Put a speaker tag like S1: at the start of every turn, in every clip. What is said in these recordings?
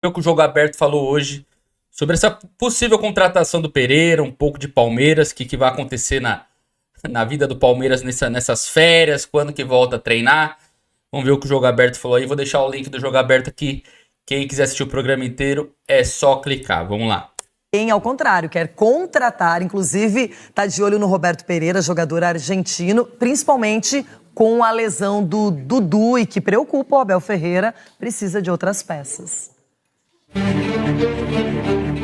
S1: o que o Jogo Aberto falou hoje sobre essa possível contratação do Pereira, um pouco de Palmeiras, o que vai acontecer na vida do Palmeiras nessas férias, quando que volta a treinar. Vamos ver o que o Jogo Aberto falou aí. Vou deixar o link do Jogo Aberto aqui. Quem quiser assistir o programa inteiro, é só clicar. Vamos lá.
S2: Quem, ao contrário, quer contratar, inclusive está de olho no Roberto Pereira, jogador argentino, principalmente com a lesão do Dudu e que preocupa o Abel Ferreira, precisa de outras peças.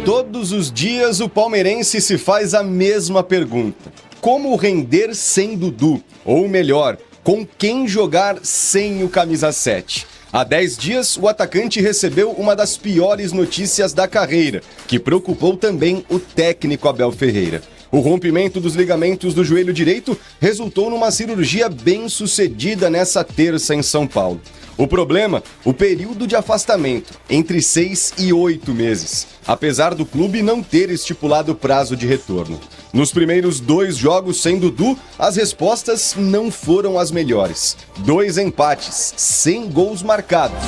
S3: Todos os dias o palmeirense se faz a mesma pergunta: como render sem Dudu? Ou melhor, com quem jogar sem o camisa 7? Há 10 dias, o atacante recebeu uma das piores notícias da carreira, que preocupou também o técnico Abel Ferreira. O rompimento dos ligamentos do joelho direito resultou numa cirurgia bem-sucedida nessa terça em São Paulo. O problema, o período de afastamento, entre 6 e 8 meses, apesar do clube não ter estipulado prazo de retorno. Nos primeiros 2 jogos sem Dudu, as respostas não foram as melhores. 2 empates, sem gols marcados.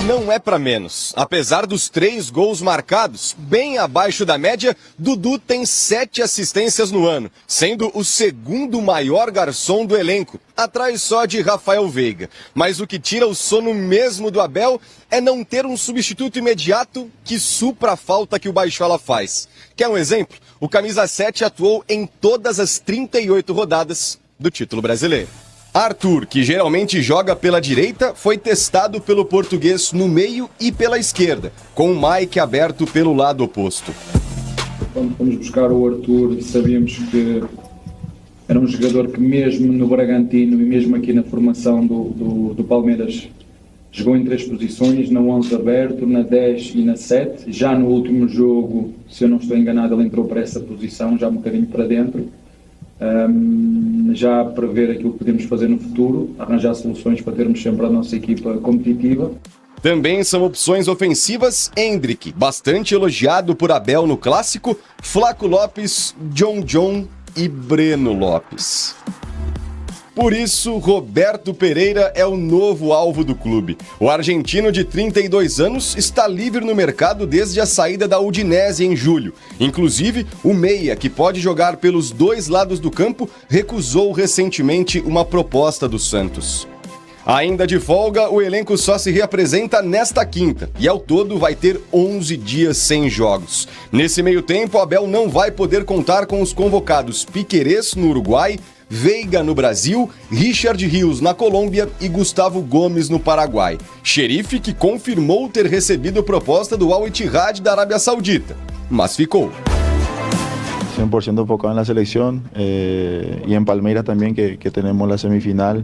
S3: Não é pra menos. Apesar dos 3 gols marcados, bem abaixo da média, Dudu tem 7 assistências no ano, sendo o segundo maior garçom do elenco, atrás só de Rafael Veiga. Mas o que tira o sono mesmo do Abel é não ter um substituto imediato que supra a falta que o Baixola faz. Quer um exemplo? O camisa 7 atuou em todas as 38 rodadas do título brasileiro. Arthur, que geralmente joga pela direita, foi testado pelo português no meio e pela esquerda, com o Mike aberto pelo lado oposto.
S4: Quando fomos buscar o Arthur, sabíamos que era um jogador que mesmo no Bragantino e mesmo aqui na formação do Palmeiras jogou em 3 posições, na 11 aberto, na 10 e na 7. Já no último jogo, se eu não estou enganado, ele entrou para essa posição, já um bocadinho para dentro. Já prever aquilo que podemos fazer no futuro, arranjar soluções para termos sempre a nossa equipa competitiva.
S3: Também são opções ofensivas Endrick, bastante elogiado por Abel no clássico, Flaco Lopes, John e Breno Lopes. Por isso, Roberto Pereira é o novo alvo do clube. O argentino de 32 anos está livre no mercado desde a saída da Udinese em julho. Inclusive, o meia, que pode jogar pelos 2 lados do campo, recusou recentemente uma proposta do Santos. Ainda de folga, o elenco só se reapresenta nesta quinta e ao todo vai ter 11 dias sem jogos. Nesse meio tempo, Abel não vai poder contar com os convocados Piquerez no Uruguai, Veiga no Brasil, Richard Rios na Colômbia e Gustavo Gomes no Paraguai. Xerife que confirmou ter recebido proposta do Al Ittihad da Arábia Saudita, mas ficou.
S5: 100% enfocado en la selección y en Palmeiras también que tenemos la semifinal.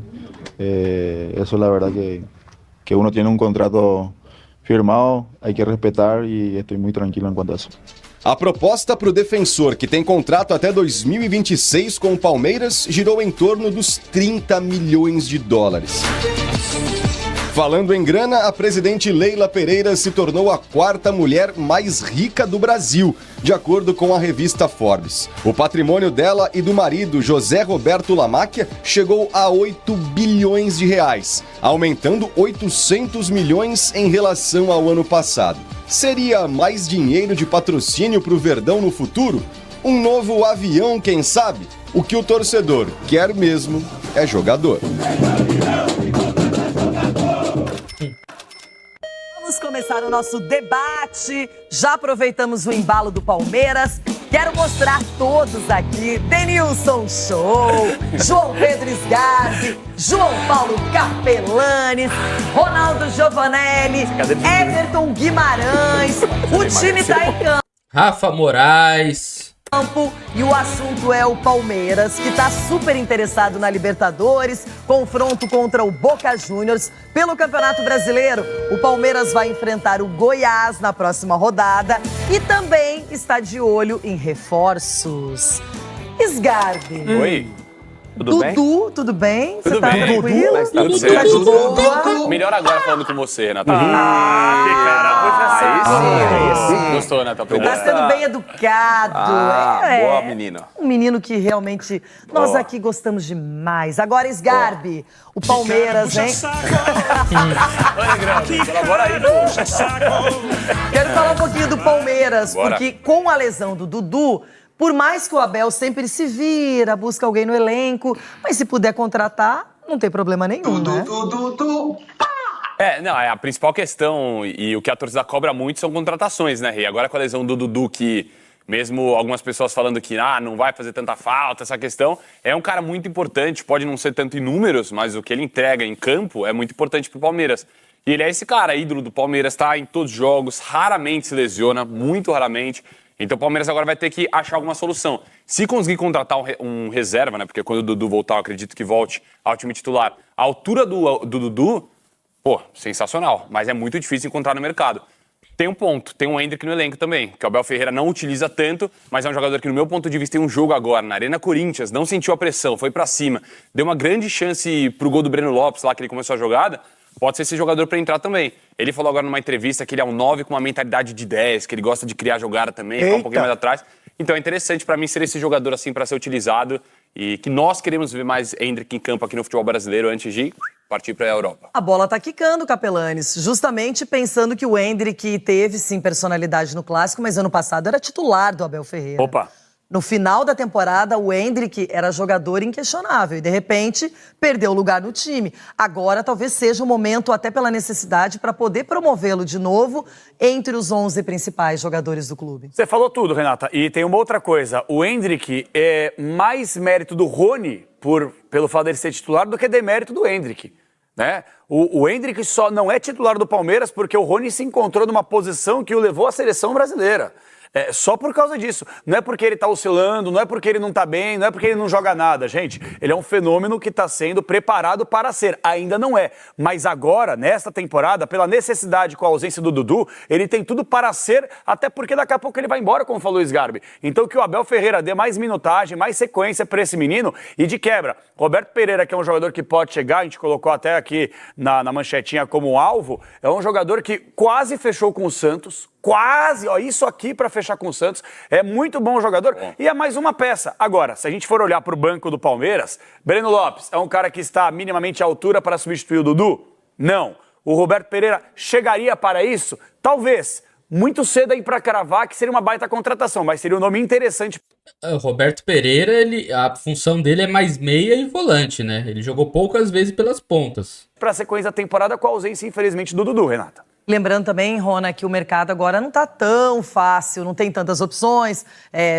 S5: Eso la verdad que uno tiene un contrato firmado, hay que respetar y estoy muy tranquilo en cuanto a eso.
S3: A proposta para o defensor, que tem contrato até 2026 com o Palmeiras, girou em torno dos 30 milhões de dólares. Falando em grana, a presidente Leila Pereira se tornou a 4ª mulher mais rica do Brasil, de acordo com a revista Forbes. O patrimônio dela e do marido, José Roberto Lamáquia, chegou a 8 bilhões de reais, aumentando 800 milhões em relação ao ano passado. Seria mais dinheiro de patrocínio para o Verdão no futuro? Um novo avião, quem sabe? O que o torcedor quer mesmo é jogador.
S2: Vamos começar o nosso debate. Já aproveitamos o embalo do Palmeiras. Quero mostrar todos aqui. Denilson Show, João Pedro Sgarbi, João Paulo Capelanes, Ronaldo Giovanelli, Everton Guimarães. O time está em campo.
S1: Rafa Moraes.
S2: E o assunto é o Palmeiras, que está super interessado na Libertadores, confronto contra o Boca Juniors pelo Campeonato Brasileiro. O Palmeiras vai enfrentar o Goiás na próxima rodada e também está de olho em reforços. Sgarbi.
S6: Oi. Tudo bem?
S2: Dudu, tudo bem?
S6: Tudo
S2: Você tá
S6: bem.
S2: tranquilo?
S6: Tudo certo. Melhor agora falando com você, Renata.
S2: Ah,
S6: Gostou, né? Tá
S2: Tá sendo bem educado.
S6: Boa, menino.
S2: Um menino que realmente nós aqui gostamos demais. Agora, Sgarbi, o Palmeiras, hein?
S6: Olha, Grande, colabora aí, pô.
S2: Quero falar um pouquinho do Palmeiras,
S6: Bora.
S2: porque com a lesão do Dudu, por mais que o Abel sempre se vira, busca alguém no elenco, mas se puder contratar, não tem problema nenhum, né?
S6: Não, a principal questão e o que a torcida cobra muito são contratações, né, Rei? Agora com a lesão do Dudu, que mesmo algumas pessoas falando que não vai fazer tanta falta, essa questão, é um cara muito importante, pode não ser tanto em números, mas o que ele entrega em campo é muito importante pro Palmeiras. E ele é esse cara, ídolo do Palmeiras, tá em todos os jogos, raramente se lesiona, muito raramente. Então o Palmeiras agora vai ter que achar alguma solução. Se conseguir contratar um reserva, né, porque quando o Dudu voltar, eu acredito que volte ao time titular, a altura do Dudu... Pô, sensacional, mas é muito difícil encontrar no mercado. Tem um ponto, tem um Endrick no elenco também, que o Abel Ferreira não utiliza tanto, mas é um jogador que, no meu ponto de vista, tem um jogo agora, na Arena Corinthians, não sentiu a pressão, foi pra cima, deu uma grande chance pro gol do Breno Lopes, lá que ele começou a jogada, pode ser esse jogador pra entrar também. Ele falou agora numa entrevista que ele é um 9 com uma mentalidade de 10, que ele gosta de criar jogada também, ficar um pouquinho mais atrás. Então é interessante pra mim ser esse jogador assim pra ser utilizado e que nós queremos ver mais Endrick em campo aqui no futebol brasileiro antes de partir para a Europa.
S2: A bola tá quicando, Capelanes, justamente pensando que o Endrick teve, sim, personalidade no Clássico, mas ano passado era titular do Abel Ferreira.
S6: Opa!
S2: No final da temporada, o Endrick era jogador inquestionável e, de repente, perdeu o lugar no time. Agora, talvez seja o momento, até pela necessidade, para poder promovê-lo de novo entre os 11 principais jogadores do clube.
S7: Você falou tudo, Renata. E tem uma outra coisa. O Endrick é mais mérito do Rony, pelo fato dele ser titular, do que demérito do Endrick. Né? O Endrick só não é titular do Palmeiras porque o Rony se encontrou numa posição que o levou à seleção brasileira. Só por causa disso. Não é porque ele tá oscilando, não é porque ele não tá bem, não é porque ele não joga nada, gente. Ele é um fenômeno que tá sendo preparado para ser. Ainda não é. Mas agora, nesta temporada, pela necessidade com a ausência do Dudu, ele tem tudo para ser, até porque daqui a pouco ele vai embora, como falou o Sgarbi. Então que o Abel Ferreira dê mais minutagem, mais sequência para esse menino e de quebra. Roberto Pereira, que é um jogador que pode chegar, a gente colocou até aqui na manchetinha como alvo, é um jogador que quase fechou com o Santos, quase, isso aqui para fechar com o Santos, é muito bom jogador e é mais uma peça. Agora, se a gente for olhar para o banco do Palmeiras, Breno Lopes é um cara que está minimamente à altura para substituir o Dudu? Não. O Roberto Pereira chegaria para isso? Talvez. Muito cedo aí para cravar que seria uma baita contratação, mas seria um nome interessante.
S1: O Roberto Pereira, a função dele é mais meia e volante, né? Ele jogou poucas vezes pelas pontas.
S7: Para a sequência da temporada com a ausência, infelizmente, do Dudu, Renata.
S2: Lembrando também, Rona, que o mercado agora não tá tão fácil, não tem tantas opções,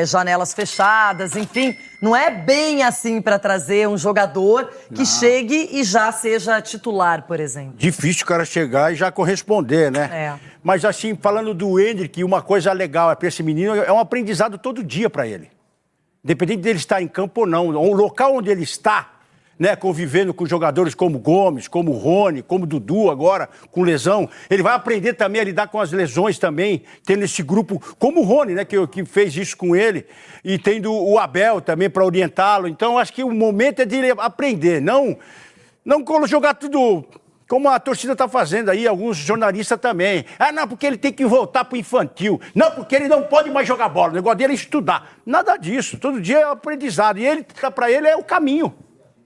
S2: janelas fechadas, enfim, não é bem assim para trazer um jogador que chegue e já seja titular, por exemplo.
S8: Difícil o cara chegar e já corresponder, né? Mas assim, falando do Endrick, uma coisa legal é para esse menino, é um aprendizado todo dia para ele. Independente dele estar em campo ou não, o local onde ele está, né, convivendo com jogadores como Gomes, como Rony, como Dudu agora, com lesão. Ele vai aprender também a lidar com as lesões também, tendo esse grupo, como o Rony, né, que fez isso com ele, e tendo o Abel também para orientá-lo. Então, acho que o momento é de ele aprender, não jogar tudo como a torcida está fazendo aí, alguns jornalistas também. Não, porque ele tem que voltar para o infantil. Não, porque ele não pode mais jogar bola. O negócio dele é estudar. Nada disso. Todo dia é aprendizado. E para ele é o caminho.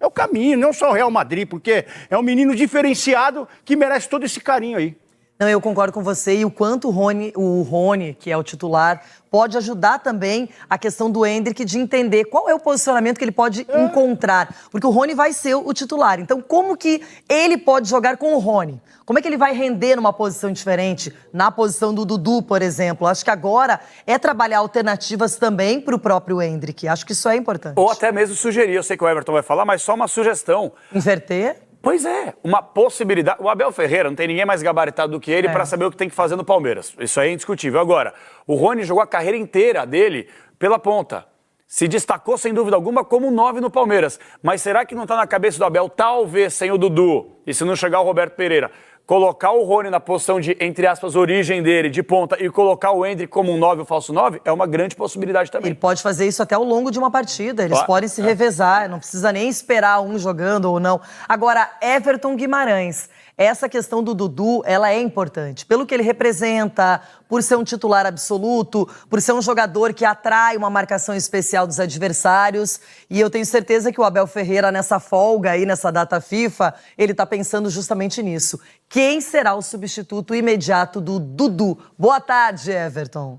S8: É o caminho, não só o Real Madrid, porque é um menino diferenciado que merece todo esse carinho aí.
S2: Não, eu concordo com você e o quanto o Rony, que é o titular, pode ajudar também a questão do Endrick de entender qual é o posicionamento que ele pode encontrar. Porque o Rony vai ser o titular. Então, como que ele pode jogar com o Rony? Como é que ele vai render numa posição diferente? Na posição do Dudu, por exemplo. Acho que agora é trabalhar alternativas também para o próprio Endrick. Acho que isso é importante.
S7: Ou até mesmo sugerir, eu sei que o Everton vai falar, mas só uma sugestão.
S2: Inverter?
S7: Pois é, uma possibilidade. O Abel Ferreira não tem ninguém mais gabaritado do que ele para saber o que tem que fazer no Palmeiras. Isso aí é indiscutível. Agora, o Rony jogou a carreira inteira dele pela ponta. Se destacou, sem dúvida alguma, como um 9 no Palmeiras. Mas será que não está na cabeça do Abel, talvez sem o Dudu, e se não chegar o Roberto Pereira, colocar o Rony na posição de, entre aspas, origem dele, de ponta, e colocar o Endrick como um 9, o falso 9, é uma grande possibilidade também.
S2: Ele pode fazer isso até ao longo de uma partida. Eles podem se revezar, não precisa nem esperar um jogando ou não. Agora, Everton Guimarães essa questão do Dudu, ela é importante. Pelo que ele representa, por ser um titular absoluto, por ser um jogador que atrai uma marcação especial dos adversários. E eu tenho certeza que o Abel Ferreira, nessa folga aí, nessa data FIFA, ele tá pensando justamente nisso. Quem será o substituto imediato do Dudu? Boa tarde, Everton.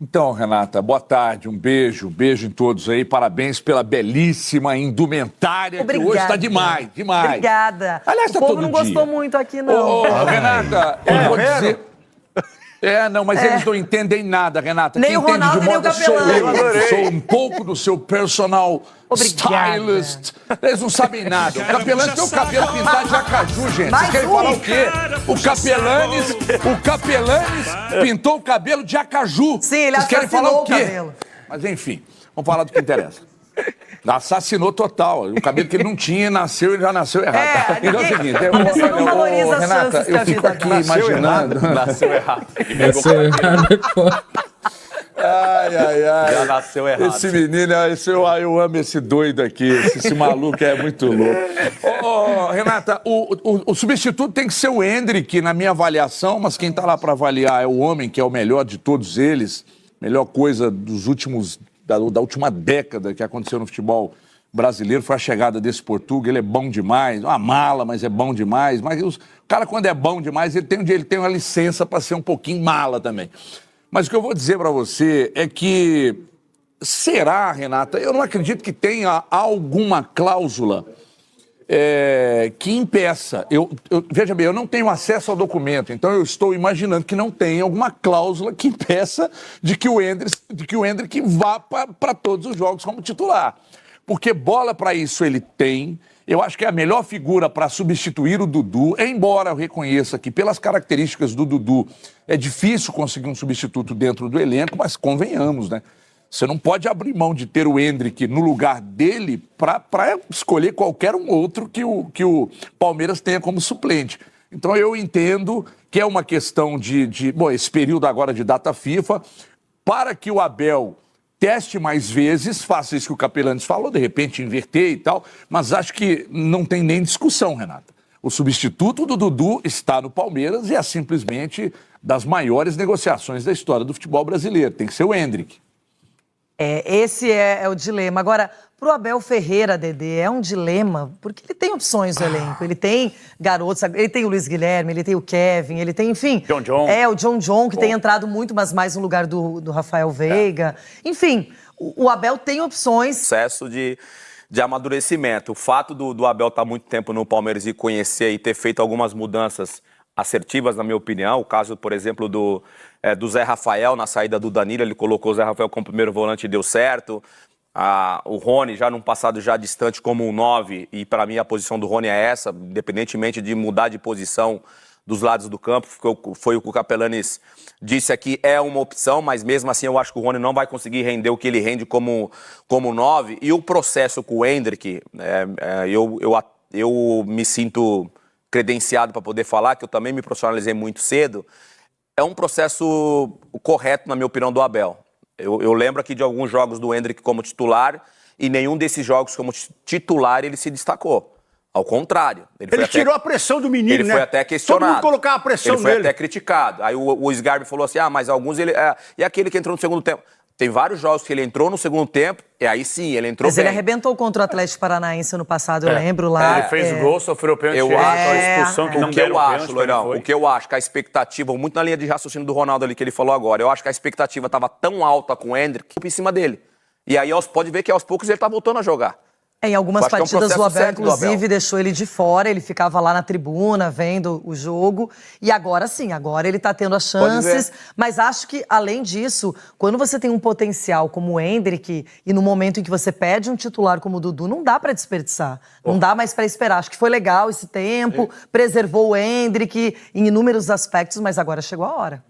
S9: Então, Renata, boa tarde, um beijo em todos aí, parabéns pela belíssima indumentária,
S2: Obrigada.
S9: que hoje está demais.
S2: Obrigada.
S9: Aliás, tá
S2: o povo
S9: todo
S2: não
S9: dia.
S2: gostou muito aqui, não.
S9: Ô, Renata, eu vou dizer... mas eles não entendem nada, Renata.
S2: Nem
S9: Quem
S2: o
S9: entende
S2: Ronaldo,
S9: de
S2: nem o
S9: moda sou
S2: Capelani.
S9: eu. Sou um pouco do seu personal stylist. Eles não sabem nada. O Capelani tem o cabelo pintado de acaju, gente. Vocês querem falar o quê? O Capelanes pintou o cabelo de acaju.
S2: Sim, ele
S9: Vocês querem falar
S2: assassinou
S9: o quê?
S2: o cabelo.
S9: Mas enfim, vamos falar do que interessa. Assassinou total. O cabelo que ele não tinha, nasceu e já nasceu errado. Então é o seguinte,
S2: a pessoa não valoriza as
S9: Renata,
S2: chances que
S9: eu
S2: a
S9: fico
S2: vida
S9: aqui
S2: dá.
S9: imaginando.
S6: Nasceu errado.
S1: Nasceu errado, pô.
S9: Ai.
S6: Já nasceu errado.
S9: Esse menino, eu amo esse doido aqui. Esse maluco é muito louco. Renata, o substituto tem que ser o Endrick, na minha avaliação, mas quem tá lá para avaliar é o homem, que é o melhor de todos eles. Melhor coisa dos últimos... Da última década que aconteceu no futebol brasileiro foi a chegada desse Portuga. Ele é bom demais, uma mala, mas é bom demais. Mas o cara, quando é bom demais, ele tem uma licença para ser um pouquinho mala também. Mas o que eu vou dizer para você é que, será, Renata, eu não acredito que tenha alguma cláusula que impeça. Veja bem, eu não tenho acesso ao documento, então eu estou imaginando que não tem alguma cláusula que impeça de que o Endrick vá para todos os jogos como titular. Porque bola para isso ele tem. Eu acho que é a melhor figura para substituir o Dudu, embora eu reconheça que pelas características do Dudu é difícil conseguir um substituto dentro do elenco, mas convenhamos, né? Você não pode abrir mão de ter o Endrick no lugar dele para escolher qualquer um outro que o Palmeiras tenha como suplente. Então eu entendo que é uma questão bom, esse período agora de data FIFA, para que o Abel teste mais vezes, faça isso que o Capelanes falou, de repente inverter e tal, mas acho que não tem nem discussão, Renata. O substituto do Dudu está no Palmeiras e é simplesmente das maiores negociações da história do futebol brasileiro. Tem que ser o Endrick.
S2: Esse é o dilema. Agora, pro Abel Ferreira, Dedê, é um dilema, porque ele tem opções no elenco. Ele tem garotos, ele tem o Luiz Guilherme, ele tem o Kevin, ele tem, enfim...
S7: John.
S2: O John, que tem entrado muito, mas mais no lugar do Rafael Veiga. Enfim, o Abel tem opções.
S10: Processo de amadurecimento. O fato do Abel estar muito tempo no Palmeiras e conhecer e ter feito algumas mudanças assertivas, na minha opinião. O caso, por exemplo, do Zé Rafael, na saída do Danilo, ele colocou o Zé Rafael como primeiro volante e deu certo. O Rony, já num passado já distante, como um 9, e para mim a posição do Rony é essa, independentemente de mudar de posição dos lados do campo, foi o que o Capelanes disse aqui, é uma opção, mas mesmo assim eu acho que o Rony não vai conseguir render o que ele rende como 9. E o processo com o Endrick, eu me sinto credenciado para poder falar, que eu também me profissionalizei muito cedo, é um processo correto, na minha opinião, do Abel. Eu lembro aqui de alguns jogos do Endrick como titular e nenhum desses jogos como titular ele se destacou. Ao contrário.
S8: Ele tirou a pressão do menino,
S10: ele
S8: né?
S10: Foi até questionado.
S8: Todo mundo colocava a pressão
S10: nele. Ele foi
S8: nele.
S10: até criticado. Aí o Sgarbi falou assim, mas alguns ele... E aquele que entrou no segundo tempo? Tem vários jogos que ele entrou no segundo tempo, e aí sim, ele entrou
S2: Mas
S10: bem.
S2: ele arrebentou contra o Atlético Paranaense ano passado, eu lembro lá.
S7: Ele fez gol, sofreu pênalti,
S10: eu acho
S7: a expulsão que não deram pênalti,
S10: Loirão, o que eu acho que a expectativa, muito na linha de raciocínio do Ronaldo ali que ele falou agora, eu acho que a expectativa estava tão alta com o Endrick em cima dele. E aí pode ver que aos poucos ele tá voltando a jogar.
S2: Em algumas partidas o Abel,
S10: certo
S2: inclusive, deixou ele de fora, ele ficava lá na tribuna vendo o jogo. E agora sim, agora ele tá tendo as chances. Mas acho que, além disso, quando você tem um potencial como o Endrick, e no momento em que você pede um titular como o Dudu, não dá pra desperdiçar. Não dá mais pra esperar. Acho que foi legal esse tempo, preservou o Endrick em inúmeros aspectos, mas agora chegou a hora.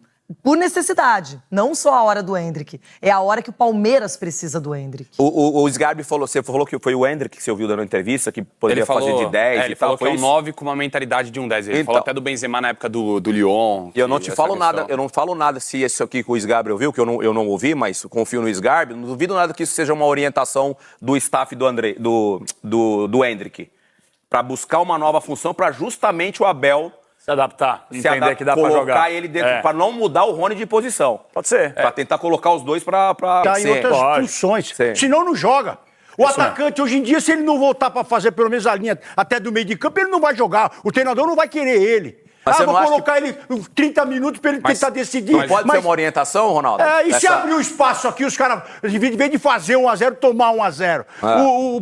S2: Por necessidade, não só a hora do Endrick. É a hora que o Palmeiras precisa do Endrick.
S10: O Sgarbi você falou que foi o Endrick que você ouviu dando entrevista, que poderia fazer de 10
S6: ele
S10: e tal.
S6: falou que é um 9 com uma mentalidade de um 10. Ele falou até do Benzema na época do Lyon.
S10: E eu não te falo nada, eu não falo nada se isso aqui que o Sgarbi ouviu, que eu não ouvi, mas confio no Sgarbi. Não duvido nada que isso seja uma orientação do staff do Endrick. para buscar uma nova função, para justamente o Abel
S7: se adaptar, entender que dá para
S10: colocar
S7: jogar.
S10: ele dentro, para não mudar o Rony de posição.
S7: Pode ser.
S10: Para tentar colocar os dois para
S8: Tá em outras funções.
S10: Sim.
S8: Senão não joga. O atacante, hoje em dia, se ele não voltar para fazer pelo menos a linha até do meio de campo, ele não vai jogar. O treinador não vai querer ele.
S10: Mas você
S8: vou
S10: não acha
S8: colocar ele 30 minutos para ele tentar decidir.
S10: Não pode ser uma orientação, Ronaldo?
S8: E se abrir o espaço aqui, os caras, em vez de fazer 1-0, tomar 1-0.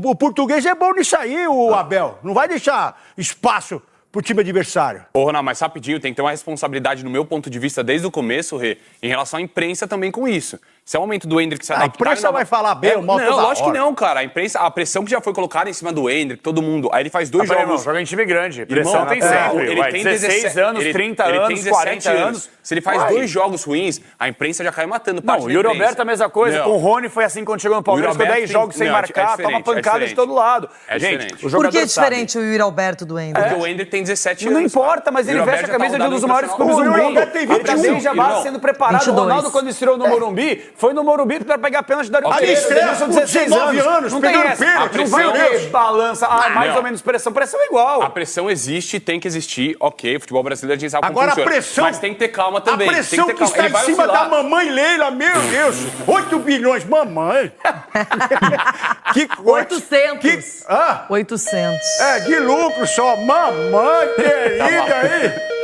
S8: O português é bom nisso aí, o Abel. Não vai deixar espaço pro time adversário.
S6: Ô, Ronaldo, mas rapidinho, tem que ter uma responsabilidade, no meu ponto de vista, desde o começo, Rê, em relação à imprensa também com isso. Se é o momento do Endrick se adaptar...
S8: A imprensa vai falar bem ou mal toda
S6: Não, lógico
S8: hora.
S6: que não, cara. A pressão que já foi colocada em cima do Endrick, todo mundo... Aí ele faz 2 jogos...
S7: Irmão, joga em time grande. Pressão tem sempre.
S6: Ele tem
S7: 16 anos, 30 anos, 40 anos.
S6: Se ele faz 2 jogos ruins, a imprensa já cai matando parte
S7: Não, o
S6: da
S7: Yuri
S6: imprensa.
S7: Alberto é a mesma coisa.
S6: Não.
S7: Com o Rony foi assim quando chegou no Palmeiras,
S6: O Yuri
S7: ficou 10
S6: Alberto
S7: jogos sem
S6: tem-
S7: marcar, toma pancada de todo lado.
S6: É
S7: Gente,
S6: diferente.
S7: o jogador
S2: Por que é
S7: sabe.
S2: diferente o Yuri Alberto do Endrick?
S6: Porque o Endrick tem 17 anos.
S7: Não importa, mas ele
S6: Yuri
S7: veste a
S6: Alberto
S7: camisa
S6: já tá
S7: de um dos
S6: rodando
S7: maiores
S6: no
S7: clubes do
S8: Yuri
S7: mundo.
S8: Alberto tem
S7: Ele tá
S8: 21,
S7: desde a base
S6: irmão.
S7: sendo preparado.
S2: 22.
S7: O Ronaldo, quando estreou no Morumbi, foi no Morumbi para pegar pênalti da
S8: Ali estreia com 19 anos,
S7: Não tem
S8: pegando
S7: essa.
S8: pênalti,
S7: Não vai
S8: meu
S7: ter
S8: Deus.
S7: balança. Mais
S6: não.
S7: ou menos pressão. Pressão é igual.
S6: A pressão existe, tem que existir, ok. O futebol brasileiro a gente sabe como
S8: Agora a
S6: funciona.
S8: pressão...
S6: Mas tem que ter calma também.
S8: A pressão
S6: tem
S8: que
S6: ter calma.
S8: está
S6: Ele
S8: em
S6: vai
S8: cima
S6: oscilar.
S8: da mamãe Leila, meu Deus. 8 bilhões, mamãe. Que coisa.
S2: 800. 800.
S8: De lucro só. Mamãe querida aí.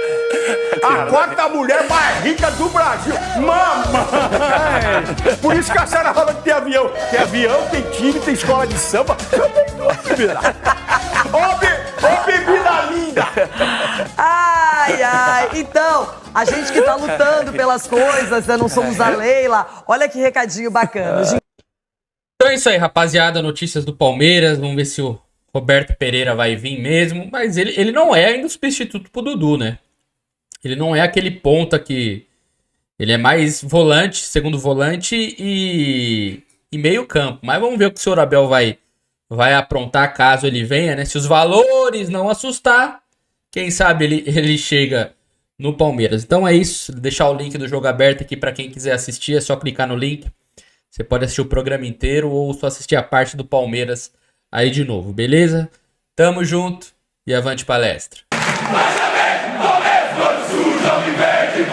S8: A quarta mulher mais rica do Brasil. Mamãe. Por isso que a senhora fala que tem avião. Tem avião, tem time, tem escola de samba. Eu tenho tudo, bebida. Ô, bebida linda.
S2: Ai. Então, a gente que tá lutando pelas coisas, né? Não somos a Leila. Olha que recadinho bacana.
S1: Então é isso aí, rapaziada. Notícias do Palmeiras. Vamos ver se o Roberto Pereira vai vir mesmo. Mas ele não é ainda o substituto pro Dudu, né? Ele não é aquele ponta que... Ele é mais volante, segundo volante e meio campo. Mas vamos ver o que o senhor Abel vai aprontar caso ele venha, né? Se os valores não assustar, quem sabe ele chega no Palmeiras. Então é isso. Deixar o link do jogo aberto aqui para quem quiser assistir. É só clicar no link. Você pode assistir o programa inteiro ou só assistir a parte do Palmeiras aí de novo, beleza? Tamo junto e avante palestra.
S11: Mas a vez, Palmeiras, quando surge, não me vende,